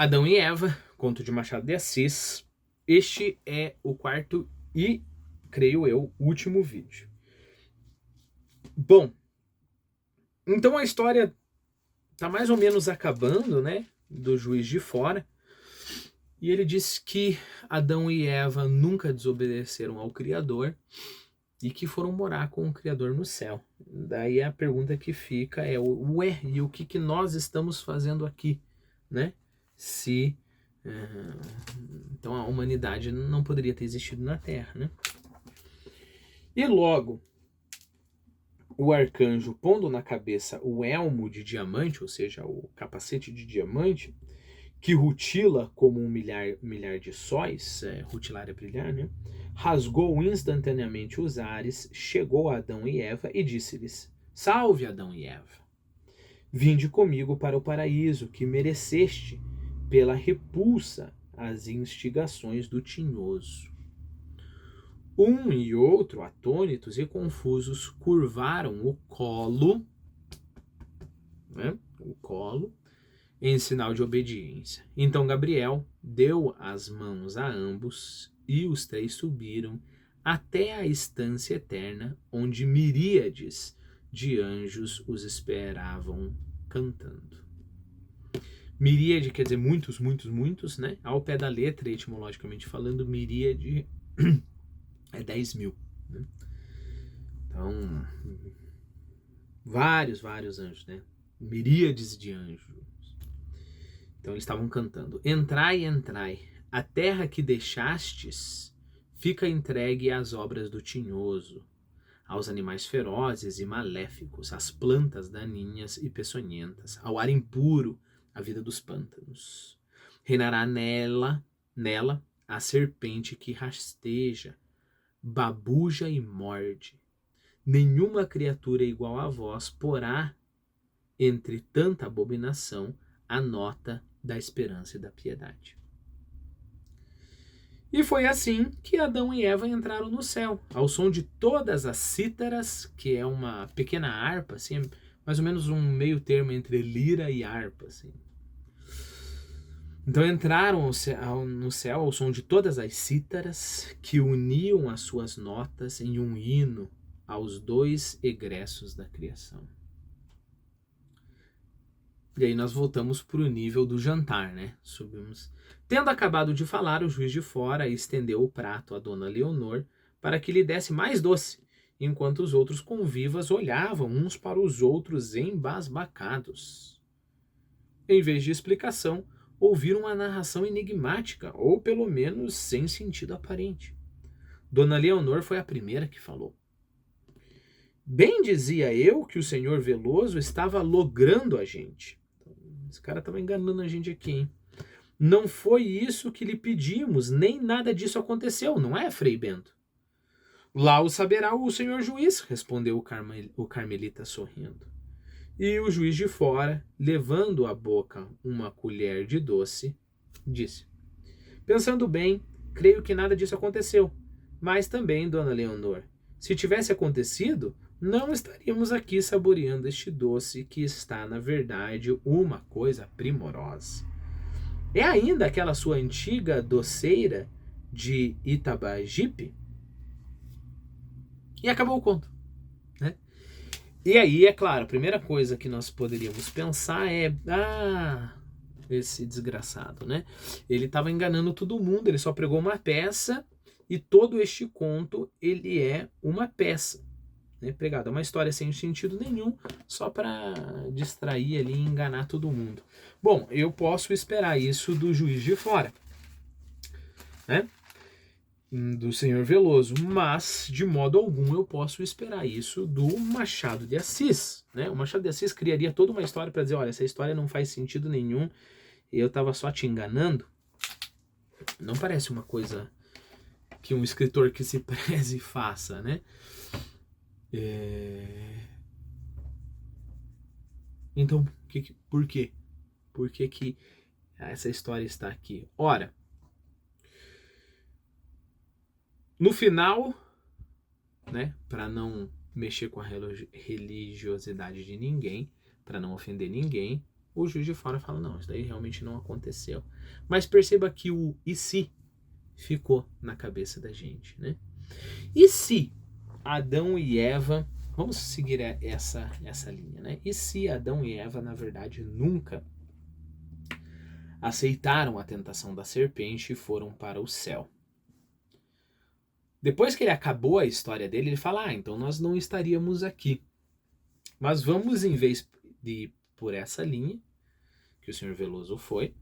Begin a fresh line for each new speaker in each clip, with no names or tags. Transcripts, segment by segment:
Adão e Eva, conto de Machado de Assis. Este é o quarto e, creio eu, último vídeo. Bom, então a história tá mais ou menos acabando, né? Do Juiz de Fora. E ele diz que Adão e Eva nunca desobedeceram ao Criador e que foram morar com o Criador no céu. Daí a pergunta que fica é, ué, e o que nós estamos fazendo aqui, né? Se então a humanidade não poderia ter existido na Terra, né? E logo o arcanjo, pondo na cabeça o elmo de diamante, ou seja, o capacete de diamante, que rutila como um milhar de sóis, rutilar é brilhar, né? Rasgou instantaneamente os ares, chegou a Adão e Eva e disse-lhes: Salve, Adão e Eva! Vinde comigo para o paraíso que mereceste pela repulsa às instigações do tinhoso. Um e outro, atônitos e confusos, curvaram o colo, né? O colo, em sinal de obediência. Então Gabriel deu as mãos a ambos e os três subiram até a estância eterna, onde miríades de anjos os esperavam cantando. Miríade quer dizer muitos, muitos, muitos, né? Ao pé da letra, etimologicamente falando, miríade é 10 mil. Né? Então, vários anjos, né? Miríades de anjos. Então eles estavam cantando: Entrai, entrai, a terra que deixastes fica entregue às obras do tinhoso, aos animais ferozes e maléficos, às plantas daninhas e peçonhentas, ao ar impuro, a vida dos pântanos. Reinará nela a serpente que rasteja, babuja e morde. Nenhuma criatura igual a vós porá, entre tanta abominação, a nota da esperança e da piedade. E foi assim que Adão e Eva entraram no céu, ao som de todas as cítaras, que é uma pequena harpa, assim, mais ou menos um meio termo entre lira e harpa. Assim. Então entraram no céu ao som de todas as cítaras, que uniam as suas notas em um hino aos dois egressos da criação. E aí nós voltamos para o nível do jantar, né? Subimos. Tendo acabado de falar, o Juiz de Fora estendeu o prato à dona Leonor para que lhe desse mais doce, enquanto os outros convivas olhavam uns para os outros embasbacados. Em vez de explicação, ouviram uma narração enigmática, ou pelo menos sem sentido aparente. Dona Leonor foi a primeira que falou. Bem dizia eu que o senhor Veloso estava logrando a gente. Esse cara estava enganando a gente aqui, hein? Não foi isso que lhe pedimos, nem nada disso aconteceu, não é, Frei Bento? Lá o saberá o senhor juiz, respondeu o carmelita sorrindo. E o Juiz de Fora, levando à boca uma colher de doce, disse: Pensando bem, creio que nada disso aconteceu. Mas também, dona Leonor, se tivesse acontecido, não estaríamos aqui saboreando este doce que está, na verdade, uma coisa primorosa. É ainda aquela sua antiga doceira de Itabajipe? E acabou o conto. Né? E aí, é claro, a primeira coisa que nós poderíamos pensar é: esse desgraçado, né? Ele estava enganando todo mundo, ele só pregou uma peça e todo este conto, ele é uma peça. Né, pregado. É uma história sem sentido nenhum, só para distrair ali e enganar todo mundo. Bom, eu posso esperar isso do Juiz de Fora, né? Do senhor Veloso, mas de modo algum eu posso esperar isso do Machado de Assis. Né? O Machado de Assis criaria toda uma história para dizer: olha, essa história não faz sentido nenhum, eu estava só te enganando. Não parece uma coisa que um escritor que se preze faça, né? Então, por quê? Por que essa história está aqui? Ora, no final, né, para não mexer com a religiosidade de ninguém, para não ofender ninguém, o Juiz de Fora fala, não, isso daí realmente não aconteceu. Mas perceba que o e se ficou na cabeça da gente, né? E se Adão e Eva, vamos seguir essa linha, né? E se Adão e Eva, na verdade, nunca aceitaram a tentação da serpente e foram para o céu? Depois que ele acabou a história dele, ele fala, então nós não estaríamos aqui. Mas vamos, em vez de ir por essa linha, que o senhor Veloso foi,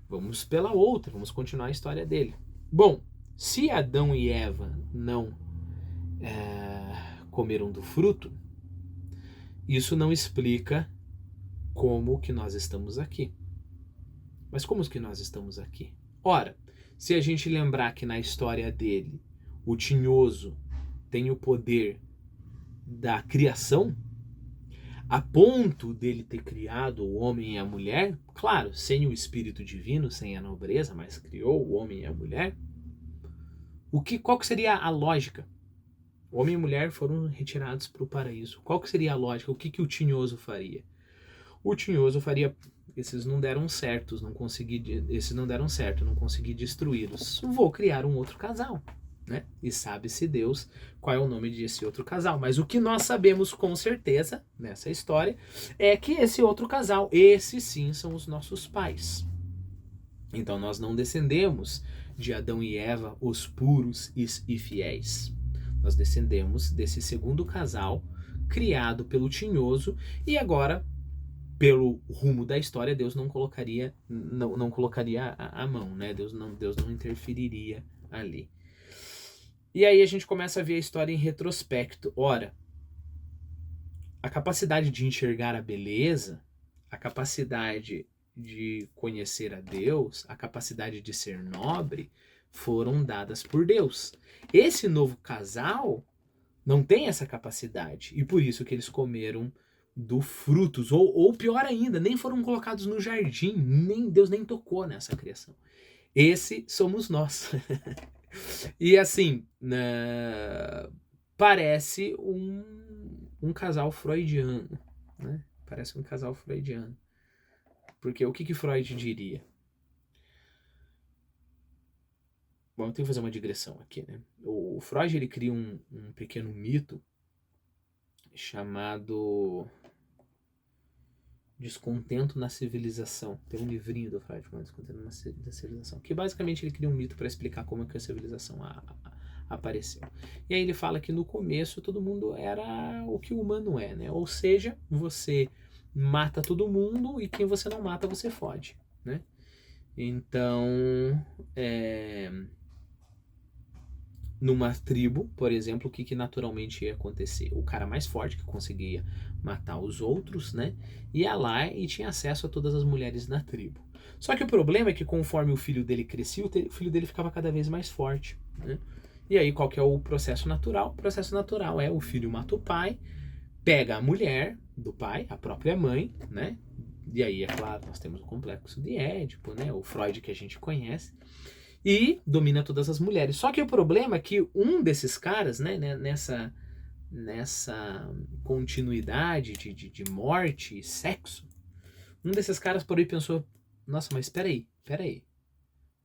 vamos pela outra, vamos continuar a história dele. Bom, se Adão e Eva não comeram do fruto, isso não explica como que nós estamos aqui. Mas como que nós estamos aqui? Ora, se a gente lembrar que na história dele, o tinhoso tem o poder da criação, a ponto dele ter criado o homem e a mulher, claro, sem o espírito divino, sem a nobreza, mas criou o homem e a mulher, qual que seria a lógica? O homem e a mulher foram retirados para o paraíso. Qual que seria a lógica? O que o tinhoso faria? O tinhoso faria, esses não deram certo, não consegui destruí-los. Vou criar um outro casal, né? E sabe-se Deus qual é o nome desse outro casal. Mas o que nós sabemos com certeza nessa história é que esse outro casal, esses sim são os nossos pais. Então nós não descendemos de Adão e Eva, os puros e fiéis. Nós descendemos desse segundo casal criado pelo tinhoso e agora, pelo rumo da história, Deus não colocaria a mão, né? Deus não interferiria ali. E aí a gente começa a ver a história em retrospecto. Ora, a capacidade de enxergar a beleza, a capacidade de conhecer a Deus, a capacidade de ser nobre, foram dadas por Deus. Esse novo casal não tem essa capacidade, e por isso que eles comeram do frutos, ou pior ainda, nem foram colocados no jardim, Deus nem tocou nessa criação. Esse somos nós. E assim, parece um casal freudiano, né? Parece um casal freudiano. Porque o que Freud diria? Bom, eu tenho que fazer uma digressão aqui, né? O Freud, ele cria um pequeno mito chamado Descontento na Civilização. Tem um livrinho do Freud chamado Descontento na Civilização, que basicamente ele cria um mito para explicar como é que a civilização apareceu. E aí ele fala que no começo todo mundo era o que o humano é, né? Ou seja, você mata todo mundo e quem você não mata você fode, né? Então, numa tribo, por exemplo, o que naturalmente ia acontecer? O cara mais forte que conseguia matar os outros, né? Ia lá e tinha acesso a todas as mulheres da tribo. Só que o problema é que conforme o filho dele crescia, o filho dele ficava cada vez mais forte, né? E aí qual que é o processo natural? O processo natural é o filho mata o pai, pega a mulher do pai, a própria mãe, né? E aí, é claro, nós temos o complexo de Édipo, né? O Freud que a gente conhece. E domina todas as mulheres. Só que o problema é que um desses caras, né, nessa continuidade de morte e sexo, um desses caras por aí pensou, nossa, mas peraí,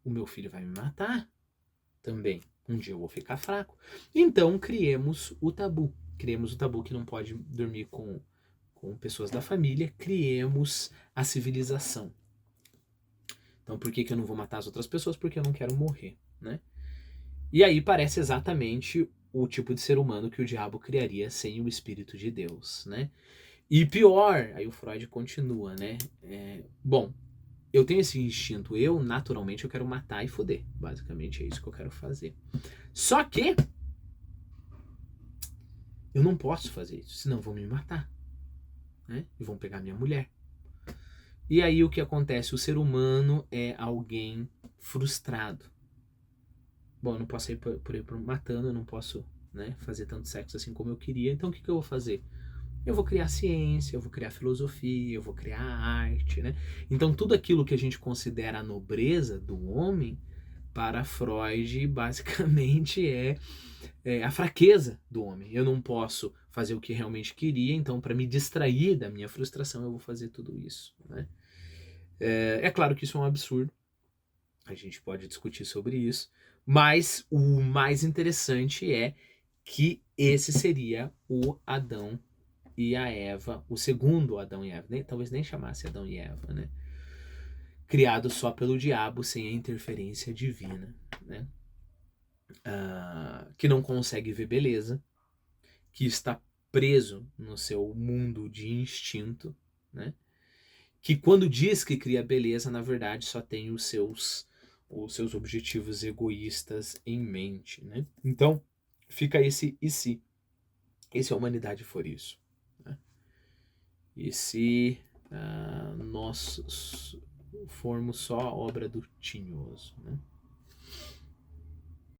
o meu filho vai me matar também. Um dia eu vou ficar fraco. Então criemos o tabu. Criemos o tabu que não pode dormir com pessoas da família. Criemos a civilização. Então por que eu não vou matar as outras pessoas? Porque eu não quero morrer, né? E aí parece exatamente o tipo de ser humano que o diabo criaria sem o Espírito de Deus, né? E pior, aí o Freud continua, né? Bom, eu tenho esse instinto, naturalmente eu quero matar e foder. Basicamente é isso que eu quero fazer. Só que eu não posso fazer isso, senão vão me matar, né? E vão pegar minha mulher. E aí o que acontece? O ser humano é alguém frustrado. Bom, eu não posso ir por aí matando, eu não posso, né, fazer tanto sexo assim como eu queria. Então o que eu vou fazer? Eu vou criar ciência, eu vou criar filosofia, eu vou criar arte, né? Então tudo aquilo que a gente considera a nobreza do homem, para Freud, basicamente é a fraqueza do homem. Eu não posso fazer o que realmente queria, então para me distrair da minha frustração eu vou fazer tudo isso, né? É claro que isso é um absurdo, a gente pode discutir sobre isso, mas o mais interessante é que esse seria o Adão e a Eva, o segundo Adão e Eva, talvez nem chamasse Adão e Eva, né? Criado só pelo diabo, sem a interferência divina, né? Que não consegue ver beleza, que está preso no seu mundo de instinto, né? Que quando diz que cria beleza, na verdade só tem os seus objetivos egoístas em mente, né? Então, fica esse e se a humanidade for isso, né? E se nós formos só a obra do tinhoso, né?